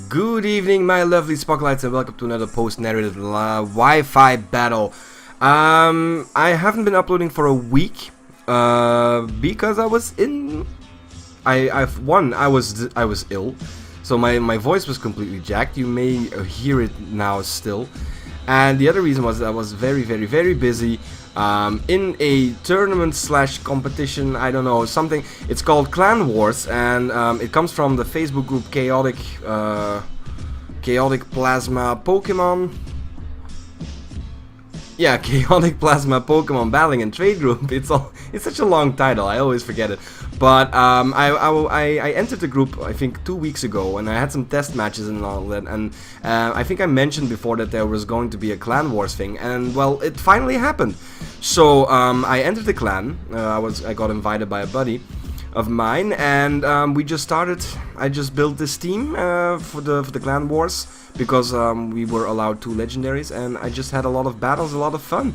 Good evening, my lovely Spocklights, and welcome to another post-narrated Wi-Fi battle. I haven't been uploading for a week because I was in. I was ill, so my voice was completely jacked. You may hear it now still, and the other reason was that I was very busy. In a tournament slash competition, I don't know, something. It's called Clan Wars, and it comes from the Facebook group Chaotic Plasma Pokemon. Yeah, Chaotic Plasma Pokemon Battling and Trade Group. It's such a long title, I always forget it. But I entered the group, I think, 2 weeks ago, and I had some test matches and all that. And I think I mentioned before that there was going to be a Clan Wars thing, and well, it finally happened. So I entered the clan. I got invited by a buddy of mine, and we just started. I just built this team for the Clan Wars because we were allowed 2 legendaries, and I just had a lot of battles, a lot of fun.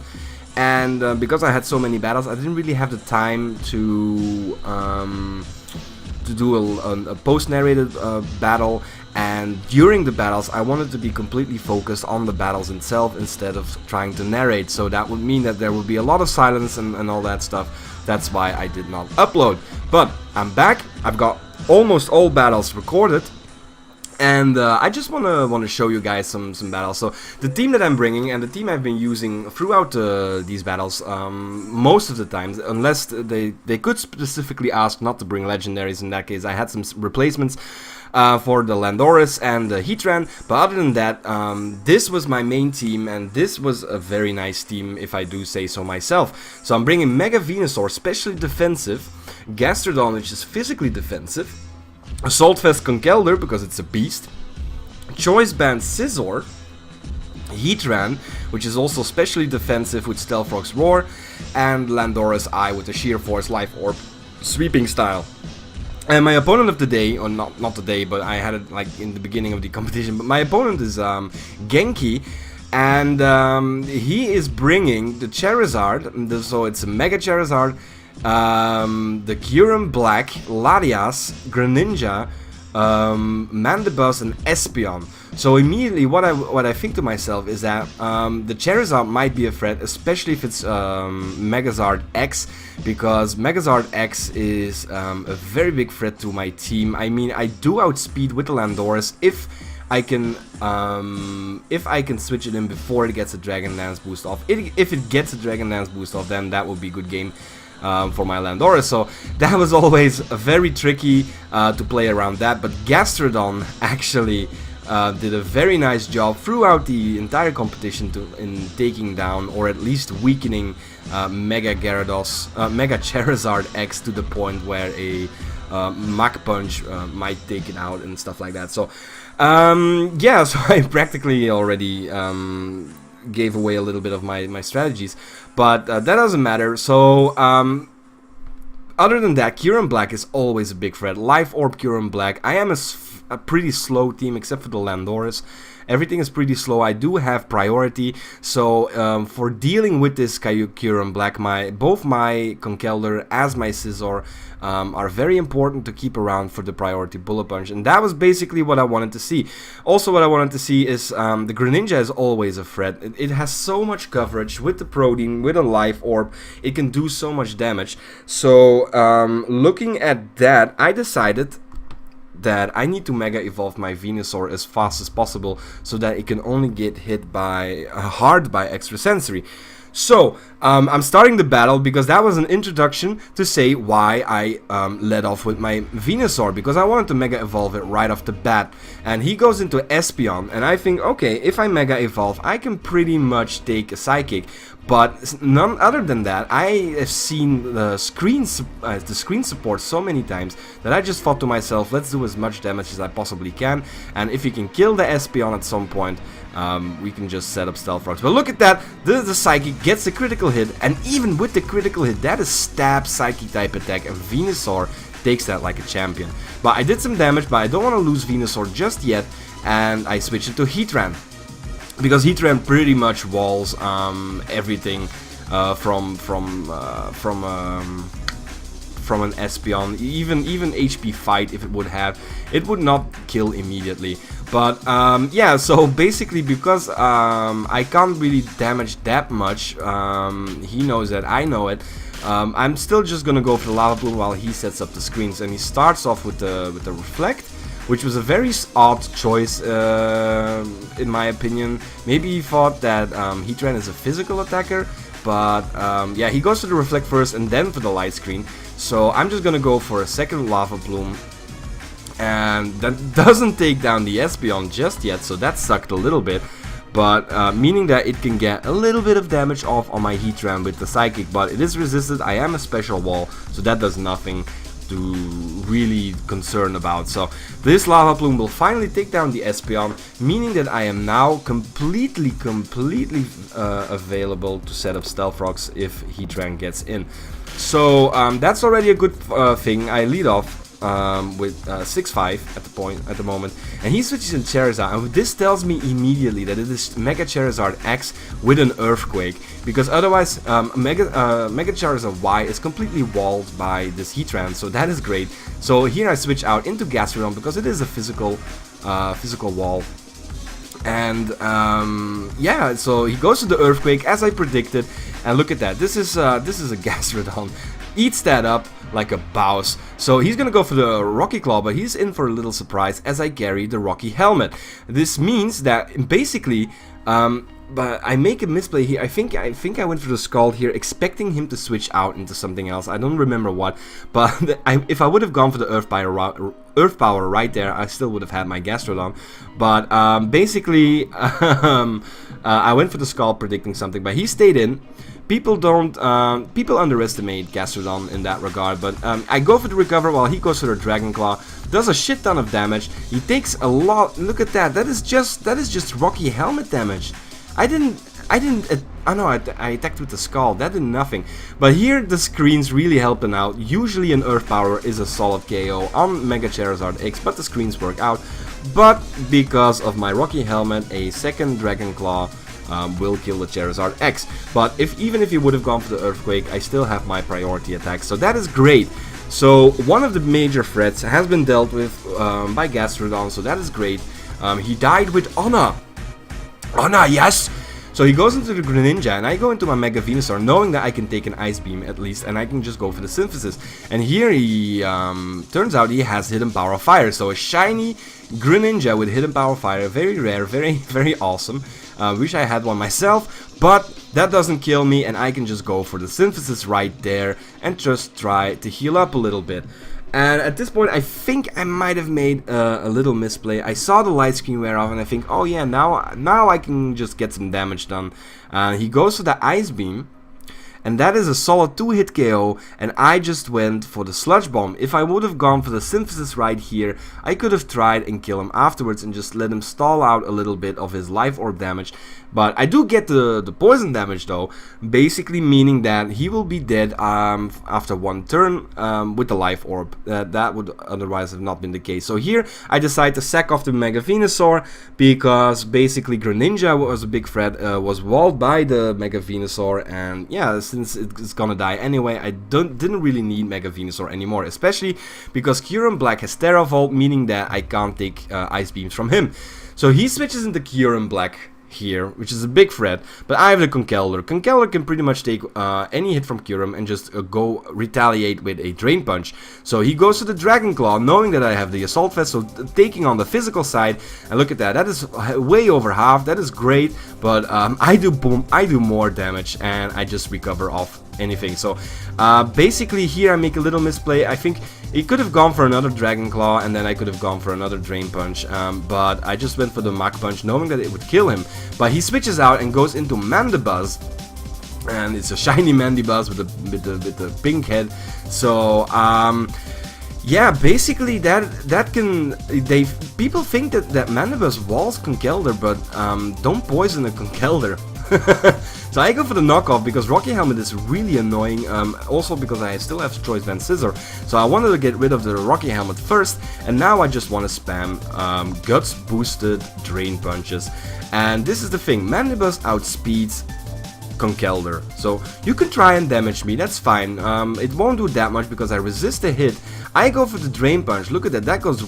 And because I had so many battles, I didn't really have the time to do a post-narrated battle. And during the battles, I wanted to be completely focused on the battles itself instead of trying to narrate. So that would mean that there would be a lot of silence and all that stuff. That's why I did not upload. But I'm back. I've got almost all battles recorded. And I just wanna show you guys some battles. So the team that I'm bringing and the team I've been using throughout these battles, most of the times, unless they could specifically ask not to bring legendaries. In that case, I had some replacements for the Landorus and the Heatran. But other than that, this was my main team, and this was a very nice team, if I do say so myself. So I'm bringing Mega Venusaur, specially defensive, Gastrodon, which is physically defensive, Assault Vest Conkeldurr, because it's a beast, Choice Band Scizor, Heatran, which is also specially defensive with Stealth Rock's Roar, and Landorus I with the Sheer Force Life Orb sweeping style. And my opponent of the day, or not today, but I had it like in the beginning of the competition, but my opponent is Genki, and he is bringing the Charizard, so it's a Mega Charizard, the Kyurem Black, Latias, Greninja, Mandibuzz, and Espeon. So immediately what I think to myself is that the Charizard might be a threat, especially if it's Megazard X, because Megazard X is a very big threat to my team. I mean, I do outspeed with the Landorus if I can switch it in before it gets a Dragon Dance boost off. If it gets a Dragon Dance boost off, then that would be a good game for my Landorus. So that was always very tricky to play around that. But Gastrodon actually did a very nice job throughout the entire competition in taking down, or at least weakening, Mega Charizard X to the point where a Mach Punch might take it out and stuff like that. So yeah, so I practically already gave away a little bit of my strategies, but that doesn't matter. So other than that, Kyurem Black is always a big threat. Life Orb Kyurem Black. I am a pretty slow team except for the Landorus. Everything is pretty slow. I do have priority, so for dealing with this Kyurem Black, both my Conkeldurr as my Scizor are very important to keep around for the priority Bullet Punch, and that was basically what I wanted to see. Also, what I wanted to see is the Greninja is always a threat. It has so much coverage with the Protein, with a Life Orb. It can do so much damage. So looking at that, I decided that I need to Mega Evolve my Venusaur as fast as possible so that it can only get hit hard by Extrasensory. So, I'm starting the battle because that was an introduction to say why I led off with my Venusaur, because I wanted to Mega Evolve it right off the bat. And he goes into Espeon, and I think, okay, if I Mega Evolve, I can pretty much take a Psychic. But none other than that, I have seen the screen support so many times that I just thought to myself, let's do as much damage as I possibly can, and if you can kill the Espeon at some point, we can just set up Stealth Rocks. But look at that, the Psychic gets a critical hit, and even with the critical hit, that is stab Psychic type attack, and Venusaur takes that like a champion. But I did some damage, but I don't want to lose Venusaur just yet, and I switched it to Heatran, because Heatran pretty much walls everything from from an Espeon, even HP fight if it would have, it would not kill immediately. But yeah, so basically because I can't really damage that much, he knows that, I know it. I'm still just gonna go for the Lava Bloom while he sets up the screens, and he starts off with the Reflect, which was a very odd choice in my opinion. Maybe he thought that Heatran is a physical attacker, but yeah, he goes for the Reflect first and then for the Light Screen. So I'm just gonna go for a second Lava Bloom. And that doesn't take down the Espeon just yet, so that sucked a little bit. But meaning that it can get a little bit of damage off on my Heatran with the Psychic, but it is resisted. I am a special wall, so that does nothing to really concern about. So this Lava Plume will finally take down the Espeon, meaning that I am now completely available to set up Stealth Rocks if Heatran gets in. So that's already a good thing. I lead off with 6-5 at the moment, and he switches in Charizard, and this tells me immediately that it is Mega Charizard X with an Earthquake, because otherwise Mega Charizard Y is completely walled by this Heatran, so that is great. So here I switch out into Gastrodon because it is a physical wall. And yeah, so he goes to the Earthquake as I predicted, and look at that. This is a Gastrodon. Eats that up like a boss. So he's gonna go for the Rocky Claw, but he's in for a little surprise as I carry the Rocky Helmet. This means that basically, but I make a misplay here. I think I went for the Scald here, expecting him to switch out into something else. I don't remember what, but if I would have gone for the Earth Power right there, I still would have had my Gastrodon. But basically, I went for the Scald predicting something, but he stayed in. People underestimate Gastrodon in that regard, but I go for the Recover while he goes for the Dragon Claw. Does a shit ton of damage. He takes a lot. Look at that. That is just Rocky Helmet damage. I know I attacked with the Scald. That did nothing. But here the screens really helping out. Usually an Earth Power is a solid KO on Mega Charizard X, but the screens work out. But because of my Rocky Helmet, a second Dragon Claw will kill the Charizard X. But even if you would have gone for the Earthquake, I still have my priority attack, so that is great. So one of the major threats has been dealt with by Gastrodon, so that is great. He died with Honor. Honor, yes! So he goes into the Greninja, and I go into my Mega Venusaur, knowing that I can take an Ice Beam at least, and I can just go for the Synthesis. And here he, turns out he has Hidden Power of Fire, so a shiny Greninja with Hidden Power of Fire, very rare, very awesome. Wish I had one myself, but that doesn't kill me, and I can just go for the Synthesis right there and just try to heal up a little bit. And at this point, I think I might have made a little misplay. I saw the Light Screen wear off, and I think, oh yeah, now I can just get some damage done. He goes for the Ice Beam, and that is a solid 2-hit KO, and I just went for the Sludge Bomb. If I would have gone for the Synthesis right here, I could have tried and kill him afterwards and just let him stall out a little bit of his Life Orb damage. But I do get the poison damage though, basically meaning that he will be dead after one turn with the Life Orb. That would otherwise have not been the case. So here I decide to sack off the Mega Venusaur because basically Greninja was a big threat, was walled by the Mega Venusaur, and yeah, since it's gonna die anyway, I didn't really need Mega Venusaur anymore, especially because Kyurem Black has Terra Volt, meaning that I can't take Ice Beams from him. So he switches into Kyurem Black here, which is a big threat, but I have the Conkeldurr. Conkeldurr can pretty much take any hit from Kyurem and just go retaliate with a Drain Punch. So he goes to the Dragon Claw, knowing that I have the Assault Vest, so taking on the physical side, and look at that, that is way over half, that is great, but I do more damage, and I just recover off anything. So basically here I make a little misplay. I think he could have gone for another Dragon Claw, and then I could have gone for another Drain Punch, but I just went for the Mach Punch, knowing that it would kill him. But he switches out and goes into Mandibuzz, and it's a shiny Mandibuzz with the pink head. So yeah, basically that can people think that Mandibuzz walls Conkeldurr, but don't poison a Conkeldurr. So I go for the knockoff because Rocky Helmet is really annoying, also because I still have Choice Band Scissor. So I wanted to get rid of the Rocky Helmet first, and now I just want to spam Guts boosted Drain Punches. And this is the thing, Mandibuzz outspeeds Conkeldurr, so you can try and damage me, that's fine. It won't do that much because I resist the hit. I go for the Drain Punch, look at that, that goes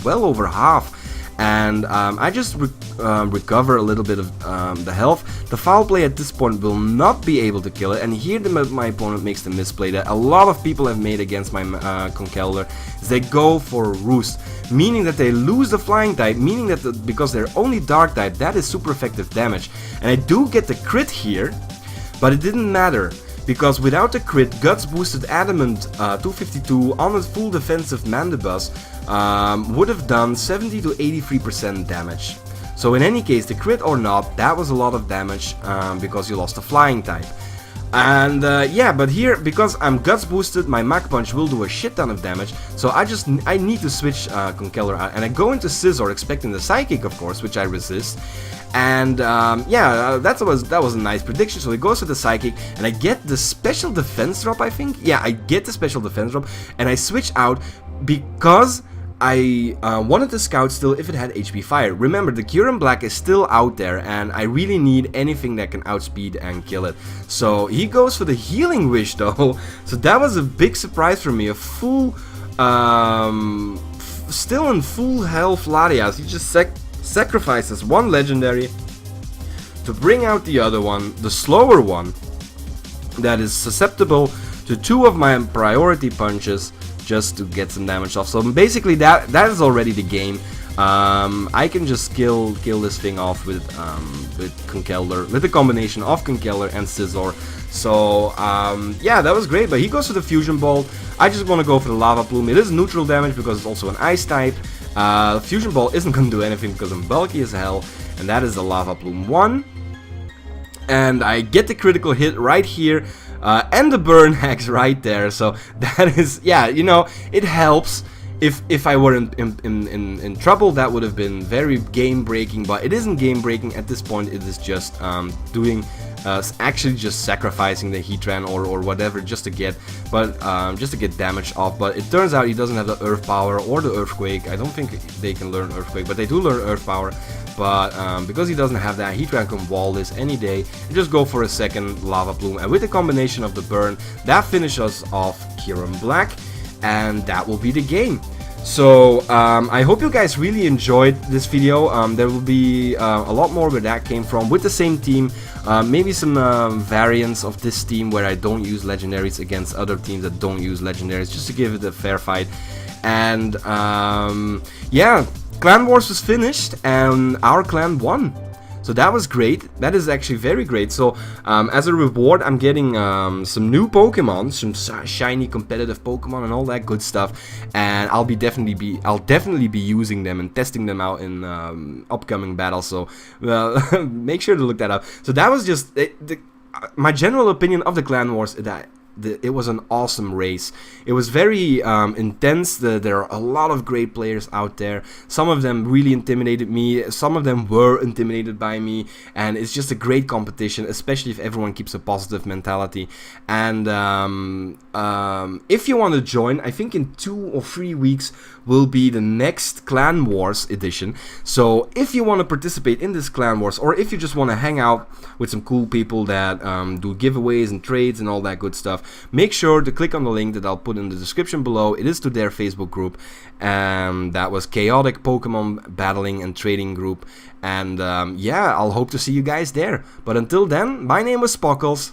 well over half. and I just recover a little bit of the health. The foul play at this point will not be able to kill it, and here my opponent makes the misplay that a lot of people have made against my Conkeldurr. They go for Roost, meaning that they lose the flying type, meaning that because they're only dark type, that is super effective damage. And I do get the crit here, but it didn't matter, because without the crit, Guts boosted Adamant 252 on a full defensive Mandibus would have done 70 to 83% damage. So in any case, the crit or not, that was a lot of damage because you lost the flying type. And yeah, but here, because I'm Guts boosted, my Mach Punch will do a shit ton of damage, so I need to switch Conkeldurr out, and I go into Scizor expecting the Psychic, of course, which I resist. And yeah, that was a nice prediction. So it goes to the Psychic, and I get the special defense drop, I think. Yeah, I get the special defense drop, and I switch out because I wanted to scout still if it had HP Fire. Remember, the Kyurem Black is still out there, and I really need anything that can outspeed and kill it. So he goes for the Healing Wish, though. So that was a big surprise for me. A full, still in full health Latias. He just sacrifices one legendary to bring out the other one, the slower one, that is susceptible to 2 of my priority punches, just to get some damage off. So basically that is already the game. I can just kill this thing off with Conkeldurr, with the combination of Conkeldurr and Scizor. So yeah, that was great. But he goes for the Fusion Ball. I just want to go for the Lava Plume. It is neutral damage because it's also an Ice type. Fusion Ball isn't going to do anything because I'm bulky as hell, and that is the Lava Plume 1. And I get the critical hit right here. And the burn hacks right there, so that is, yeah, you know, it helps. If I were in trouble, that would have been very game breaking, but it isn't game breaking at this point. It is just actually just sacrificing the Heatran or whatever just to get damage off. But it turns out he doesn't have the Earth Power or the Earthquake. I don't think they can learn Earthquake, but they do learn Earth Power. But because he doesn't have that, Heatran can wall this any day and just go for a second Lava Plume. And with the combination of the burn, that finishes off Kyurem Black, and that will be the game. So I hope you guys really enjoyed this video. There will be a lot more where that came from with the same team. Maybe some variants of this team where I don't use legendaries against other teams that don't use legendaries, just to give it a fair fight. And yeah, Clan Wars was finished and our clan won. So that was great. That is actually very great. So as a reward, I'm getting some new Pokemon, some shiny competitive Pokemon and all that good stuff. And I'll definitely be using them and testing them out in upcoming battles. So make sure to look that up. So that was just my general opinion of the Clan Wars. That it was an awesome race. It was very intense. There are a lot of great players out there. Some of them really intimidated me. Some of them were intimidated by me. And it's just a great competition, especially if everyone keeps a positive mentality. And if you want to join, I think in 2 or 3 weeks will be the next Clan Wars edition. So if you want to participate in this Clan Wars, or if you just want to hang out with some cool people that do giveaways and trades and all that good stuff, make sure to click on the link that I'll put in the description below. It is to their Facebook group, and that was Chaotic Pokemon Battling and Trading Group. And yeah, I'll hope to see you guys there. But until then, my name was Spockles.